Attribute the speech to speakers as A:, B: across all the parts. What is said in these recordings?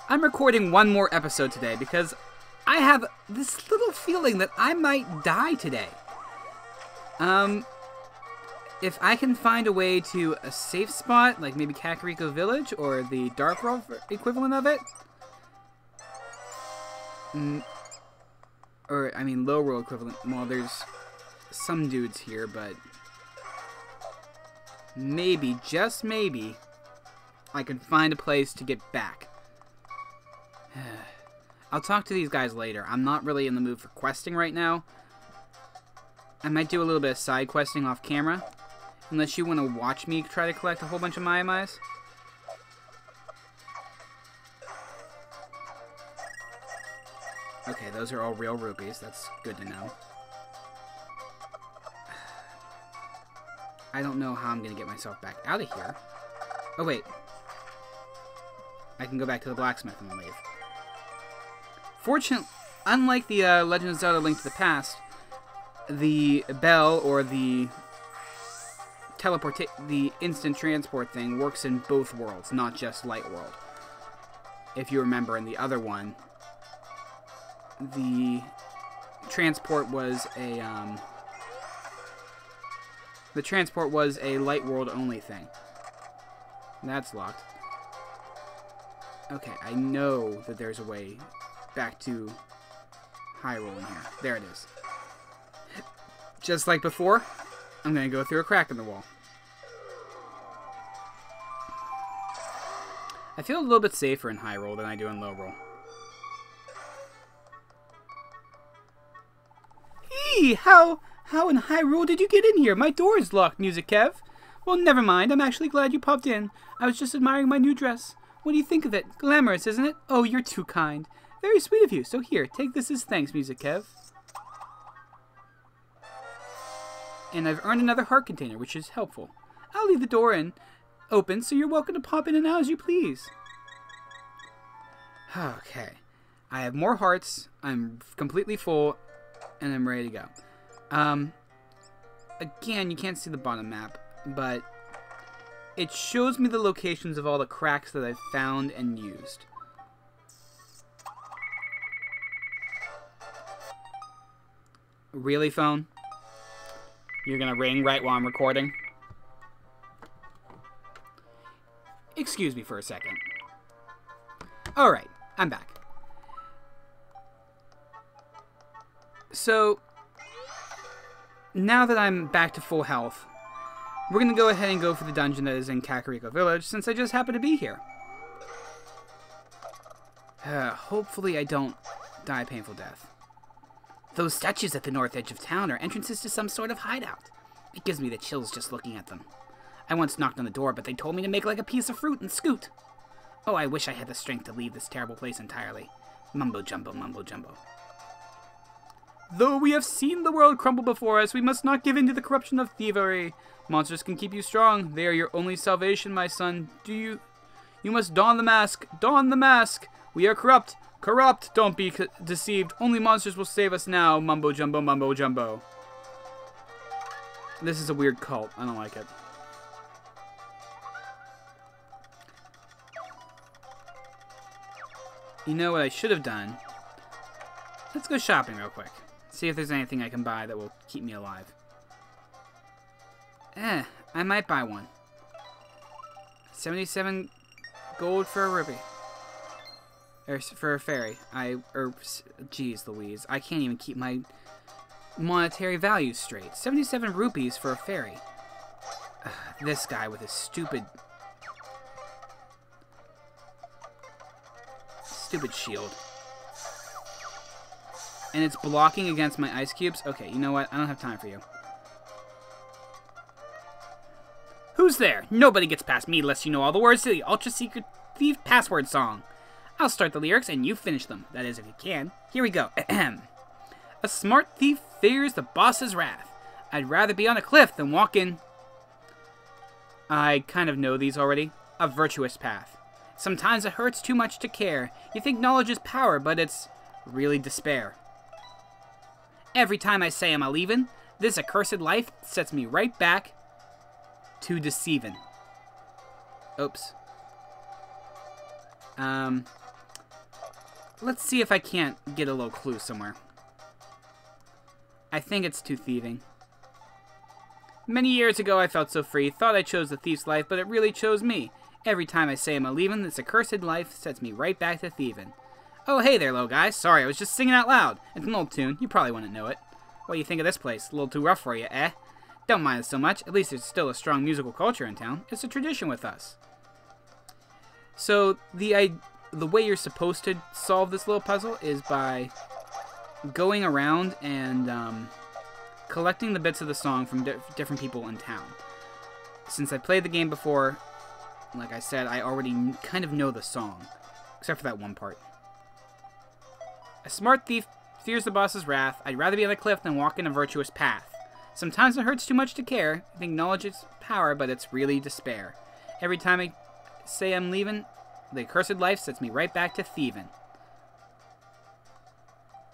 A: I'm recording one more episode today because I have this little feeling that I might die today. If I can find a way to a safe spot, like maybe Kakariko Village or the Dark World equivalent of it. Or, I mean, Low World equivalent. Well, there's some dudes here, but maybe, just maybe, I can find a place to get back. I'll talk to these guys later. I'm not really in the mood for questing right now. I might do a little bit of side questing off camera. Unless you want to watch me try to collect a whole bunch of Mai-Mais. Okay, those are all real rupees. That's good to know. I don't know how I'm going to get myself back out of here. Oh, wait. I can go back to the blacksmith and then leave. Fortunately, unlike the Legend of Zelda Link to the Past, the bell or the the instant transport thing works in both worlds, not just Light World. If you remember in the other one, the transport was a Light World only thing. That's locked. Okay, I know that there's a way back to Hyrule in here. There it is. Just like before, I'm going to go through a crack in the wall. I feel a little bit safer in Hyrule than I do in Lowroll. Eee! How in Hyrule did you get in here? My door is locked, Music Kev. Well, never mind. I'm actually glad you popped in. I was just admiring my new dress. What do you think of it? Glamorous, isn't it? Oh, you're too kind. Very sweet of you. So here, take this as thanks, Music Kev. And I've earned another heart container, which is helpful. I'll leave the door open, so you're welcome to pop in and out as you please. Okay. I have more hearts. I'm completely full, and I'm ready to go. Again, you can't see the bottom map, but it shows me the locations of all the cracks that I've found and used. Really, phone? You're gonna ring right while I'm recording? Excuse me for a second. Alright, I'm back. So, now that I'm back to full health, we're gonna go ahead and go for the dungeon that is in Kakariko Village, since I just happen to be here. Hopefully I don't die a painful death. Those statues at the north edge of town are entrances to some sort of hideout. It gives me the chills just looking at them. I once knocked on the door, but they told me to make like a piece of fruit and scoot. Oh, I wish I had the strength to leave this terrible place entirely. Mumbo jumbo, mumbo jumbo. Though we have seen the world crumble before us, we must not give in to the corruption of thievery. Monsters can keep you strong. They are your only salvation, my son. You must don the mask. Don the mask. We are corrupt. Corrupt. Don't be deceived. Only monsters will save us now. Mumbo jumbo, mumbo jumbo. This is a weird cult. I don't like it. You know what I should have done? Let's go shopping real quick. See if there's anything I can buy that will keep me alive. I might buy one. 77 gold for a rupee. Or for a fairy. Geez Louise. I can't even keep my monetary values straight. 77 rupees for a fairy. This guy with his stupid shield. And it's blocking against my ice cubes? Okay, you know what? I don't have time for you. Who's there? Nobody gets past me unless you know all the words to the Ultra Secret Thief password song. I'll start the lyrics and you finish them. That is, if you can. Here we go. A smart thief fears the boss's wrath. I'd rather be on a cliff than walk in... I kind of know these already. A virtuous path. Sometimes it hurts too much to care. You think knowledge is power, but it's really despair. Every time I say I'm a-leavin', this accursed life sets me right back to deceivin'. Oops. Let's see if I can't get a little clue somewhere. I think it's too thieving. Many years ago I felt so free, thought I chose the thief's life, but it really chose me. Every time I say I'm a-leavin', this accursed life sets me right back to thieving. Oh, hey there, little guy. Sorry, I was just singing out loud. It's an old tune. You probably wouldn't know it. What do you think of this place? A little too rough for you, eh? Don't mind it so much. At least there's still a strong musical culture in town. It's a tradition with us. So, the way you're supposed to solve this little puzzle is by going around and collecting the bits of the song from different people in town. Since I played the game before, like I said, I already kind of know the song. Except for that one part. A smart thief fears the boss's wrath. I'd rather be on a cliff than walk in a virtuous path. Sometimes it hurts too much to care. I think knowledge is power, but it's really despair. Every time I say I'm leaving, the accursed life sets me right back to thieving.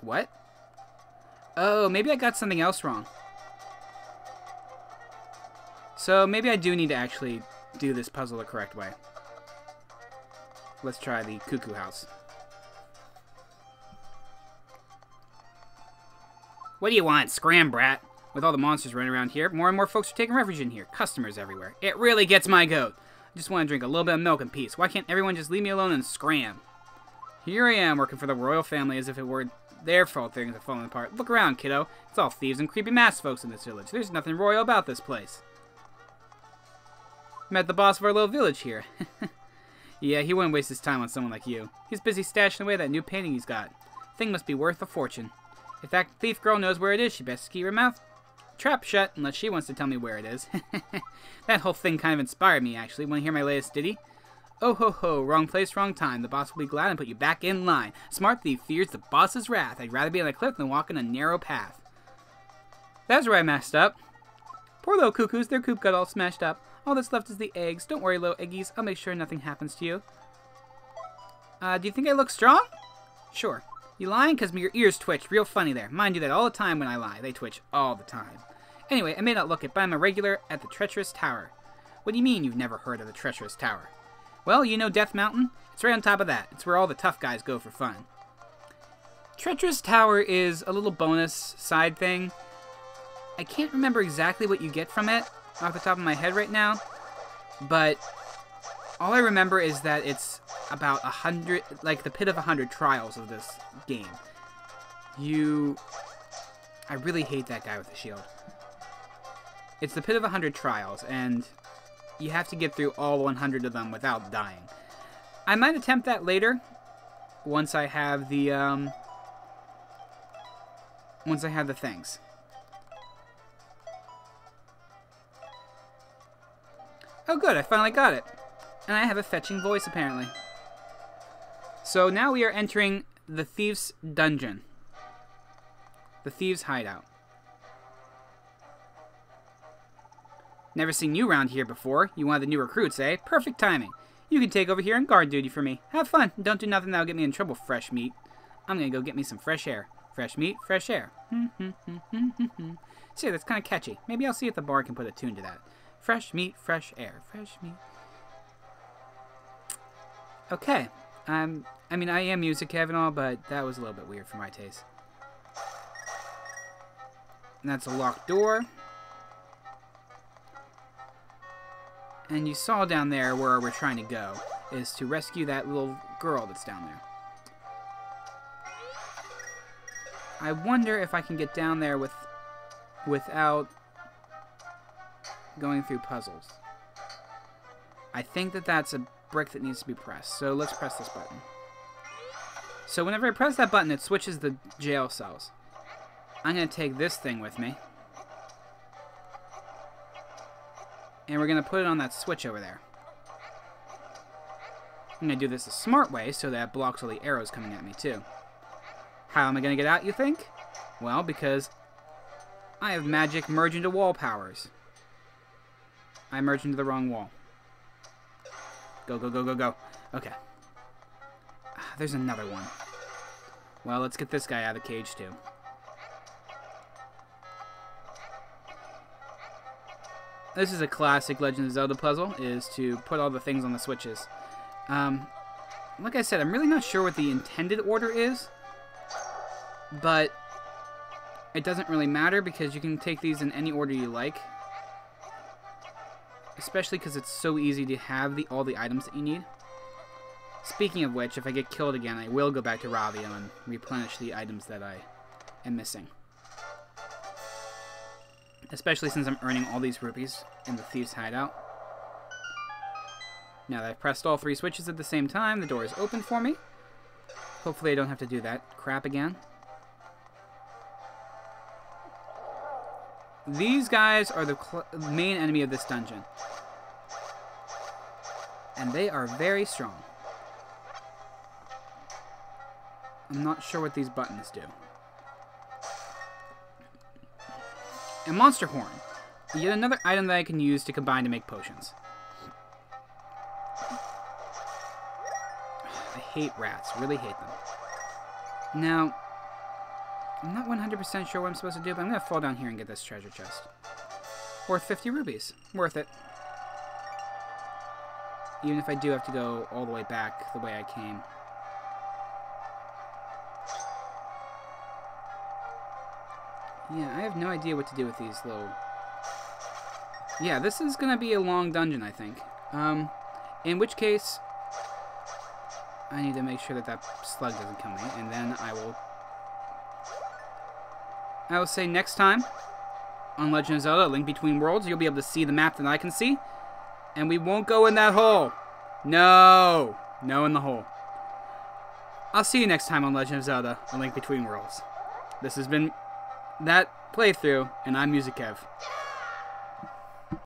A: What? Oh, maybe I got something else wrong. So maybe I do need to actually do this puzzle the correct way. Let's try the cuckoo house. What do you want? Scram, brat. With all the monsters running around here, more and more folks are taking refuge in here. Customers everywhere. It really gets my goat. I just want to drink a little bit of milk in peace. Why can't everyone just leave me alone and scram? Here I am, working for the royal family as if it were their fault things are falling apart. Look around, kiddo. It's all thieves and creepy masked folks in this village. There's nothing royal about this place. Met the boss of our little village here. Yeah, he wouldn't waste his time on someone like you. He's busy stashing away that new painting he's got. Thing must be worth a fortune. If that thief girl knows where it is, she best keep her mouth trap shut unless she wants to tell me where it is. That whole thing kind of inspired me, actually. Want to hear my latest ditty? Oh ho ho, wrong place, wrong time. The boss will be glad and put you back in line. Smart thief fears the boss's wrath. I'd rather be on a cliff than walk in a narrow path. That's where I messed up. Poor little cuckoos, their coop got all smashed up. All that's left is the eggs. Don't worry, little eggies. I'll make sure nothing happens to you. Do you think I look strong? Sure. You lying? Because your ears twitch real funny there. Mine do that all the time when I lie. They twitch all the time. Anyway, I may not look it, but I'm a regular at the Treacherous Tower. What do you mean you've never heard of the Treacherous Tower? Well, you know Death Mountain? It's right on top of that. It's where all the tough guys go for fun. Treacherous Tower is a little bonus side thing. I can't remember exactly what you get from it off the top of my head right now, but all I remember is that it's about 100, like the pit of 100 trials of this game. I really hate that guy with the shield. It's the pit of 100 trials, and you have to get through all 100 of them without dying. I might attempt that later, once I have the things. Oh good, I finally got it. And I have a fetching voice, apparently. So now we are entering the Thief's Dungeon. The Thieves' Hideout. Never seen you around here before. You one of the new recruits, eh? Perfect timing. You can take over here and guard duty for me. Have fun. Don't do nothing that'll get me in trouble, fresh meat. I'm gonna go get me some fresh air. Fresh meat, fresh air. See, that's kind of catchy. Maybe I'll see if the bar can put a tune to that. Fresh meat, fresh air. Fresh meat. Okay. I mean, I am music head and all, but that was a little bit weird for my taste. And that's a locked door. And you saw down there where we're trying to go is to rescue that little girl that's down there. I wonder if I can get down there without going through puzzles. I think that that's a brick that needs to be pressed. So let's press this button. So whenever I press that button, it switches the jail cells. I'm going to take this thing with me. And we're going to put it on that switch over there. I'm going to do this a smart way so that blocks all the arrows coming at me too. How am I going to get out, you think? Well, because I have magic merge into wall powers. I merged into the wrong wall. Go, go, go, go, go. Okay. There's another one. Well, let's get this guy out of the cage too. This is a classic Legend of Zelda puzzle, is to put all the things on the switches. like I said, I'm really not sure what the intended order is, but it doesn't really matter because you can take these in any order you like. Especially because it's so easy to have all the items that you need. Speaking of which, if I get killed again, I will go back to Ravio and replenish the items that I am missing. Especially since I'm earning all these rupees in the Thieves' Hideout. Now that I've pressed all 3 switches at the same time, the door is open for me. Hopefully I don't have to do that crap again. These guys are the main enemy of this dungeon. And they are very strong. I'm not sure what these buttons do. A monster horn. Yet another item that I can use to combine to make potions. I hate rats. Really hate them. Now, I'm not 100% sure what I'm supposed to do, but I'm going to fall down here and get this treasure chest. Worth 50 rupees. Worth it. Even if I do have to go all the way back the way I came. Yeah, I have no idea what to do with these little... Yeah, this is going to be a long dungeon, I think. In which case, I need to make sure that that slug doesn't kill me, and then I will say next time on Legend of Zelda: A Link Between Worlds, you'll be able to see the map that I can see, and we won't go in that hole. No! No in the hole. I'll see you next time on Legend of Zelda: A Link Between Worlds. This has been that playthrough, and I'm Music Kev.